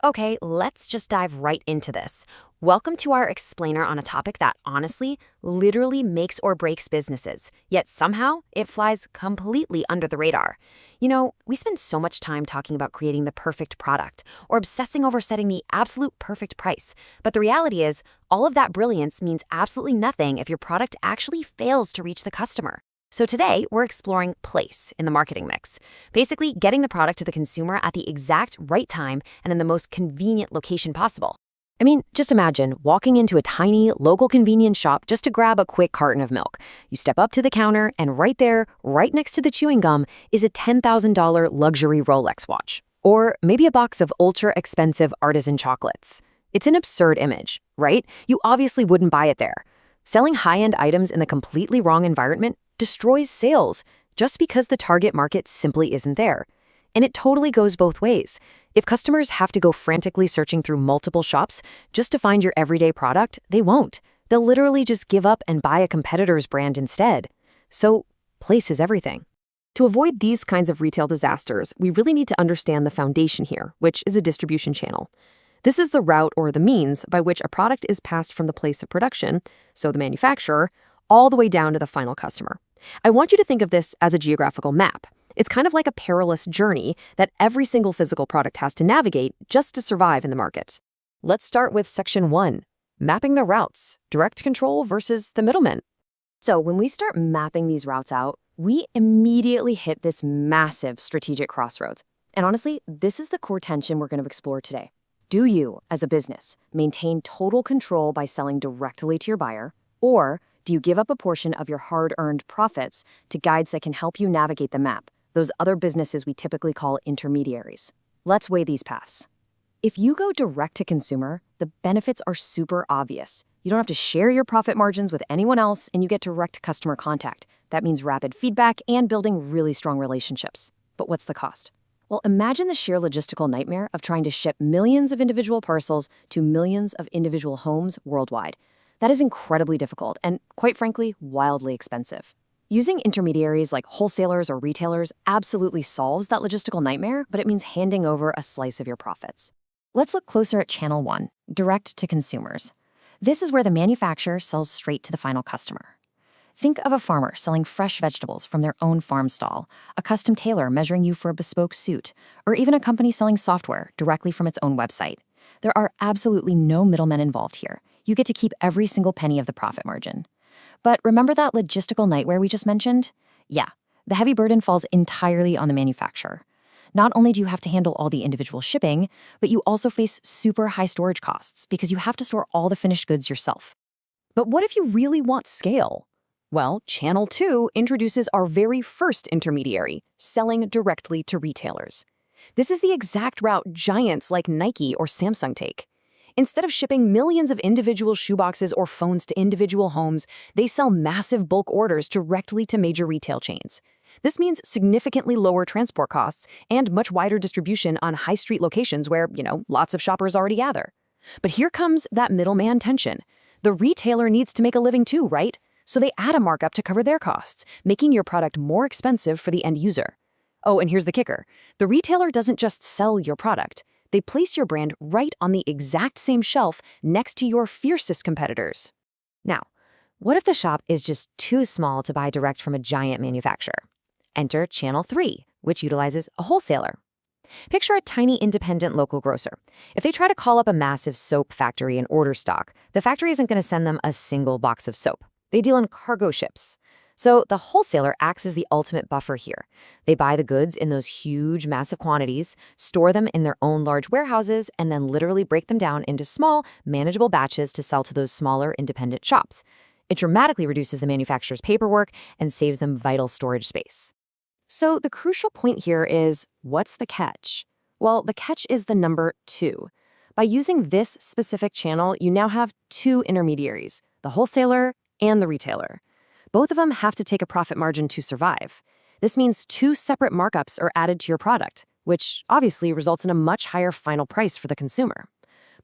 Okay, let's just dive right into this. Welcome to our explainer on a topic that honestly, literally makes or breaks businesses, yet somehow it flies completely under the radar. We spend so much time talking about creating the perfect product or obsessing over setting the absolute perfect price. But the reality is, all of that brilliance means absolutely nothing if your product actually fails to reach the customer. So today, we're exploring place in the marketing mix. Basically, getting the product to the consumer at the exact right time and in the most convenient location possible. I mean, just imagine walking into a tiny, local convenience shop just to grab a quick carton of milk. You step up to the counter, and right there, right next to the chewing gum, is a $10,000 luxury Rolex watch. Or maybe a box of ultra-expensive artisan chocolates. It's an absurd image, right? You obviously wouldn't buy it there. Selling high-end items in the completely wrong environment destroys sales just because the target market simply isn't there. And it totally goes both ways. If customers have to go frantically searching through multiple shops just to find your everyday product, they won't. They'll literally just give up and buy a competitor's brand instead. So, place is everything. To avoid these kinds of retail disasters, we really need to understand the foundation here, which is a distribution channel. This is the route or the means by which a product is passed from the place of production, so the manufacturer, all the way down to the final customer. I want you to think of this as a geographical map. It's kind of like a perilous journey that every single physical product has to navigate just to survive in the market. Let's start with section 1, mapping the routes, direct control versus the middlemen. So when we start mapping these routes out, we immediately hit this massive strategic crossroads. And honestly, this is the core tension we're going to explore today. Do you, as a business, maintain total control by selling directly to your buyer, or do you give up a portion of your hard-earned profits to guides that can help you navigate the map, those other businesses we typically call intermediaries? Let's weigh these paths. If you go direct to consumer, the benefits are super obvious. You don't have to share your profit margins with anyone else, and you get direct customer contact. That means rapid feedback and building really strong relationships. But what's the cost? Well, imagine the sheer logistical nightmare of trying to ship millions of individual parcels to millions of individual homes worldwide. That is incredibly difficult and, quite frankly, wildly expensive. Using intermediaries like wholesalers or retailers absolutely solves that logistical nightmare, but it means handing over a slice of your profits. Let's look closer at Channel 1, direct to consumers. This is where the manufacturer sells straight to the final customer. Think of a farmer selling fresh vegetables from their own farm stall, a custom tailor measuring you for a bespoke suit, or even a company selling software directly from its own website. There are absolutely no middlemen involved here. You get to keep every single penny of the profit margin. But remember that logistical nightmare we just mentioned? Yeah, the heavy burden falls entirely on the manufacturer. Not only do you have to handle all the individual shipping, but you also face super high storage costs because you have to store all the finished goods yourself. But what if you really want scale? Well, Channel 2 introduces our very first intermediary, selling directly to retailers. This is the exact route giants like Nike or Samsung take. Instead of shipping millions of individual shoeboxes or phones to individual homes, they sell massive bulk orders directly to major retail chains. This means significantly lower transport costs and much wider distribution on high street locations where, lots of shoppers already gather. But here comes that middleman tension. The retailer needs to make a living too, right? So they add a markup to cover their costs, making your product more expensive for the end user. Oh, and here's the kicker. The retailer doesn't just sell your product. They place your brand right on the exact same shelf next to your fiercest competitors. Now, what if the shop is just too small to buy direct from a giant manufacturer? Enter Channel 3, which utilizes a wholesaler. Picture a tiny independent local grocer. If they try to call up a massive soap factory and order stock, the factory isn't going to send them a single box of soap. They deal in cargo ships. So the wholesaler acts as the ultimate buffer here. They buy the goods in those huge, massive quantities, store them in their own large warehouses, and then literally break them down into small, manageable batches to sell to those smaller, independent shops. It dramatically reduces the manufacturer's paperwork and saves them vital storage space. So the crucial point here is, what's the catch? Well, the catch is the number 2. By using this specific channel, you now have 2 intermediaries, the wholesaler and the retailer. Both of them have to take a profit margin to survive. This means 2 separate markups are added to your product, which obviously results in a much higher final price for the consumer.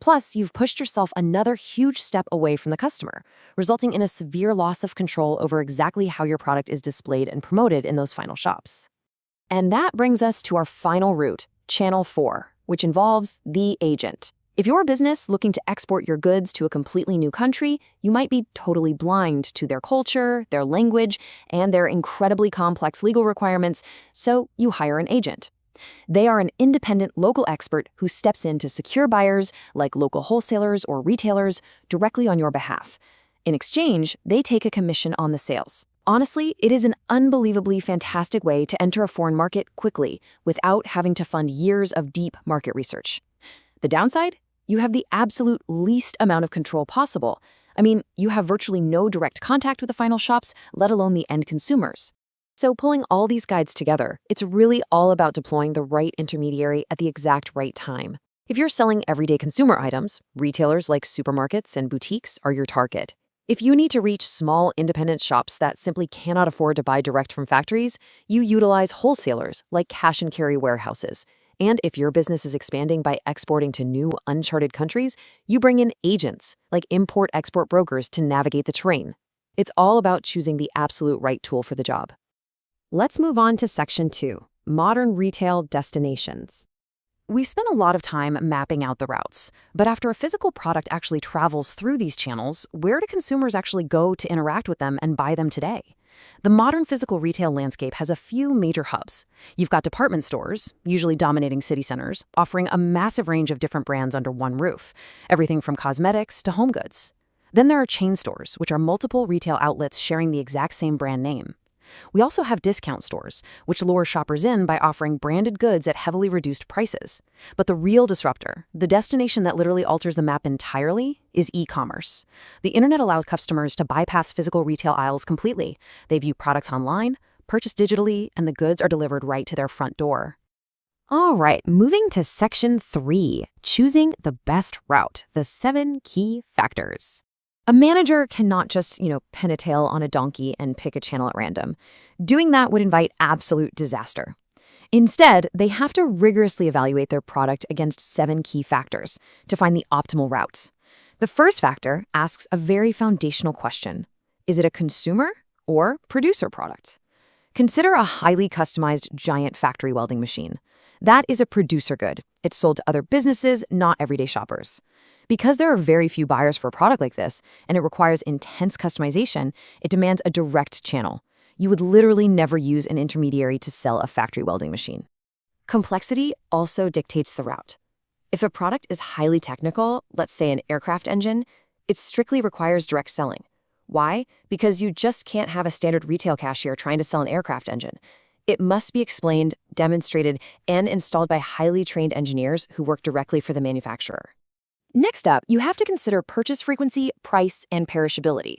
Plus, you've pushed yourself another huge step away from the customer, resulting in a severe loss of control over exactly how your product is displayed and promoted in those final shops. And that brings us to our final route, Channel 4, which involves the agent. If you're a business looking to export your goods to a completely new country, you might be totally blind to their culture, their language, and their incredibly complex legal requirements, so you hire an agent. They are an independent local expert who steps in to secure buyers, like local wholesalers or retailers, directly on your behalf. In exchange, they take a commission on the sales. Honestly, it is an unbelievably fantastic way to enter a foreign market quickly without having to fund years of deep market research. The downside? You have the absolute least amount of control possible. I mean, you have virtually no direct contact with the final shops, let alone the end consumers. So pulling all these guides together, it's really all about deploying the right intermediary at the exact right time. If you're selling everyday consumer items, retailers like supermarkets and boutiques are your target. If you need to reach small independent shops that simply cannot afford to buy direct from factories, you utilize wholesalers like cash and carry warehouses. And if your business is expanding by exporting to new, uncharted countries, you bring in agents, like import-export brokers, to navigate the terrain. It's all about choosing the absolute right tool for the job. Let's move on to Section 2, Modern Retail Destinations. We've spent a lot of time mapping out the routes, but after a physical product actually travels through these channels, where do consumers actually go to interact with them and buy them today? The modern physical retail landscape has a few major hubs. You've got department stores, usually dominating city centers, offering a massive range of different brands under one roof, everything from cosmetics to home goods. Then there are chain stores, which are multiple retail outlets sharing the exact same brand name. We also have discount stores, which lure shoppers in by offering branded goods at heavily reduced prices. But the real disruptor, the destination that literally alters the map entirely, is e-commerce. The internet allows customers to bypass physical retail aisles completely. They view products online, purchase digitally, and the goods are delivered right to their front door. All right, moving to Section 3, choosing the best route, the 7 key factors. A manager cannot just, pin a tail on a donkey and pick a channel at random. Doing that would invite absolute disaster. Instead, they have to rigorously evaluate their product against 7 key factors to find the optimal route. The first factor asks a very foundational question. Is it a consumer or producer product? Consider a highly customized giant factory welding machine. That is a producer good. It's sold to other businesses, not everyday shoppers. Because there are very few buyers for a product like this, and it requires intense customization, it demands a direct channel. You would literally never use an intermediary to sell a factory welding machine. Complexity also dictates the route. If a product is highly technical, let's say an aircraft engine, it strictly requires direct selling. Why? Because you just can't have a standard retail cashier trying to sell an aircraft engine. It must be explained, demonstrated, and installed by highly trained engineers who work directly for the manufacturer. Next up, you have to consider purchase frequency, price, and perishability.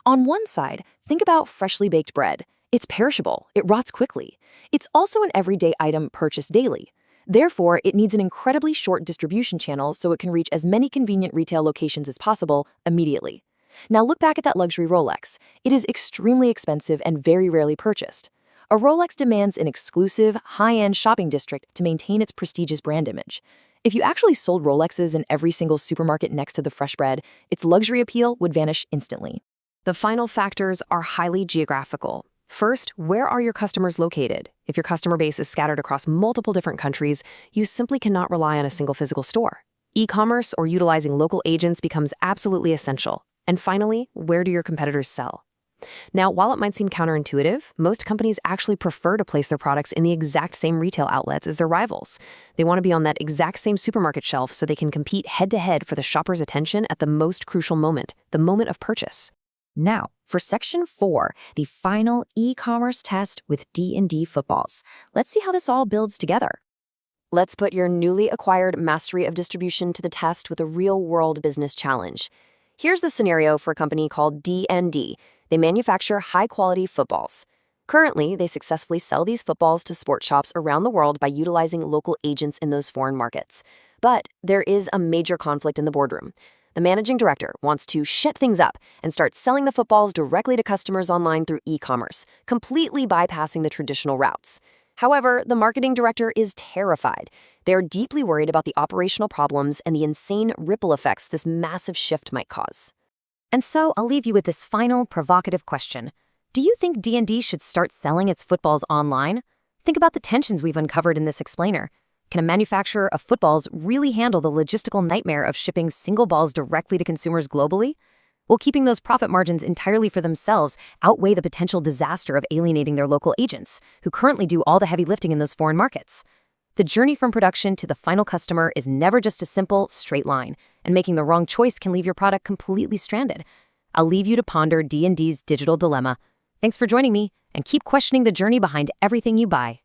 On one side, think about freshly baked bread. It's perishable, it rots quickly. It's also an everyday item purchased daily. Therefore, it needs an incredibly short distribution channel so it can reach as many convenient retail locations as possible immediately. Now look back at that luxury Rolex. It is extremely expensive and very rarely purchased. A Rolex demands an exclusive, high-end shopping district to maintain its prestigious brand image. If you actually sold Rolexes in every single supermarket next to the fresh bread, its luxury appeal would vanish instantly. The final factors are highly geographical. First, where are your customers located? If your customer base is scattered across multiple different countries, you simply cannot rely on a single physical store. E-commerce or utilizing local agents becomes absolutely essential. And finally, where do your competitors sell? Now, while it might seem counterintuitive, most companies actually prefer to place their products in the exact same retail outlets as their rivals. They want to be on that exact same supermarket shelf so they can compete head-to-head for the shopper's attention at the most crucial moment, the moment of purchase. Now, for Section 4, the final e-commerce test with D&D footballs. Let's see how this all builds together. Let's put your newly acquired mastery of distribution to the test with a real-world business challenge. Here's the scenario for a company called D&D. They manufacture high-quality footballs. Currently, they successfully sell these footballs to sport shops around the world by utilizing local agents in those foreign markets. But there is a major conflict in the boardroom. The managing director wants to shut things up and start selling the footballs directly to customers online through e-commerce, completely bypassing the traditional routes. However, the marketing director is terrified. They're deeply worried about the operational problems and the insane ripple effects this massive shift might cause. And so I'll leave you with this final provocative question. Do you think D&D should start selling its footballs online? Think about the tensions we've uncovered in this explainer. Can a manufacturer of footballs really handle the logistical nightmare of shipping single balls directly to consumers globally? Will keeping those profit margins entirely for themselves outweigh the potential disaster of alienating their local agents, who currently do all the heavy lifting in those foreign markets? The journey from production to the final customer is never just a simple, straight line, and making the wrong choice can leave your product completely stranded. I'll leave you to ponder D&D's digital dilemma. Thanks for joining me, and keep questioning the journey behind everything you buy.